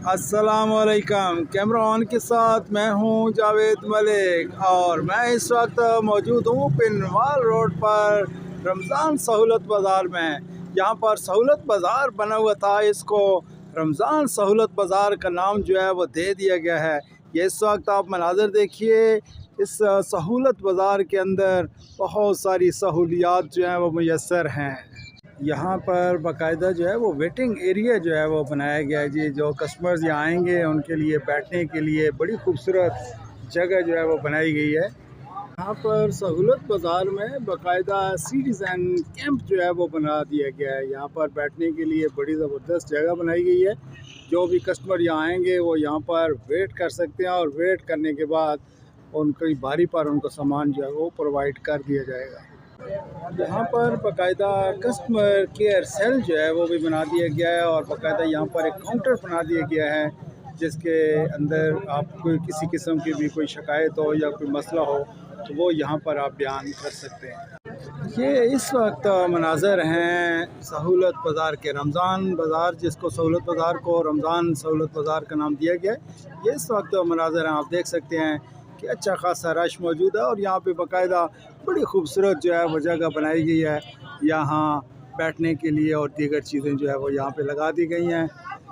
अस्सलामुअलैकुम। Camera on के साथ मैं हूं जावेद मलिक और मैं इस वक्त मौजूद हूं पिनवाल रोड पर रमज़ान सहूलत बाज़ार में। यहाँ पर सहूलत बाज़ार बना हुआ था, इसको रमज़ान सहूलत बाज़ार का नाम जो है वो दे दिया गया है। ये इस वक्त आप मनाज़र देखिए, इस सहूलत बाज़ार के अंदर बहुत सारी सहूलियात जो हैं वो मुयस्सर हैं। यहाँ पर बाकायदा जो है वो वेटिंग एरिया जो है वो बनाया गया है जी। जो कस्टमर्स यहाँ आएंगे उनके लिए बैठने के लिए बड़ी खूबसूरत जगह जो है वो बनाई गई है। यहाँ पर सहूलत बाज़ार में बाकायदा सिटीज़न कैंप जो है वो बना दिया गया है। यहाँ पर बैठने के लिए बड़ी ज़बरदस्त जगह बनाई गई है। जो भी कस्टमर यहाँ आएंगे वो यहाँ पर वेट कर सकते हैं और वेट करने के बाद उनकी बारी पर उनको सामान जो है वो प्रोवाइड कर दिया जाएगा। यहाँ पर बाकायदा कस्टमर केयर सेल जो है वो भी बना दिया गया है और बाकायदा यहाँ पर एक काउंटर बना दिया गया है जिसके अंदर आप कोई किसी किस्म की भी कोई शिकायत हो या कोई मसला हो तो वो यहाँ पर आप बयान कर सकते हैं। ये इस वक्त मनाज़र हैं सहूलत बाज़ार के। रमज़ान बाज़ार, जिसको सहूलत बाज़ार को रमज़ान सहूलत बाज़ार का नाम दिया गया है, ये इस वक्त मनाज़र हैं। आप देख सकते हैं कि अच्छा खासा रश मौजूद है और यहाँ पे बाकायदा बड़ी खूबसूरत जो है वो जगह बनाई गई है। यहाँ बैठने के लिए और दीगर चीज़ें जो है वो यहाँ पे लगा दी गई हैं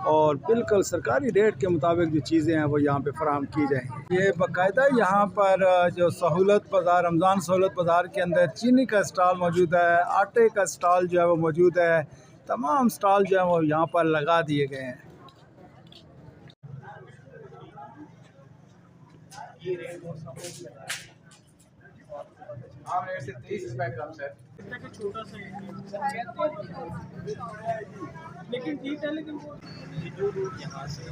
और बिल्कुल सरकारी रेट के मुताबिक जो चीज़ें हैं वो यहाँ पे फराहम की जाएंगी। ये बाकायदा यहाँ पर जो सहूलत बाज़ार, रमज़ान सहूलत बाज़ार के अंदर चीनी का स्टॉल मौजूद है, आटे का स्टॉल जो है वो मौजूद है। तमाम स्टॉल जो है वो यहाँ पर लगा दिए गए हैं। ये रेट से 23 रुपए कम सर, छोटा सा लेकिन ठीक है। लेकिन वो यहाँ से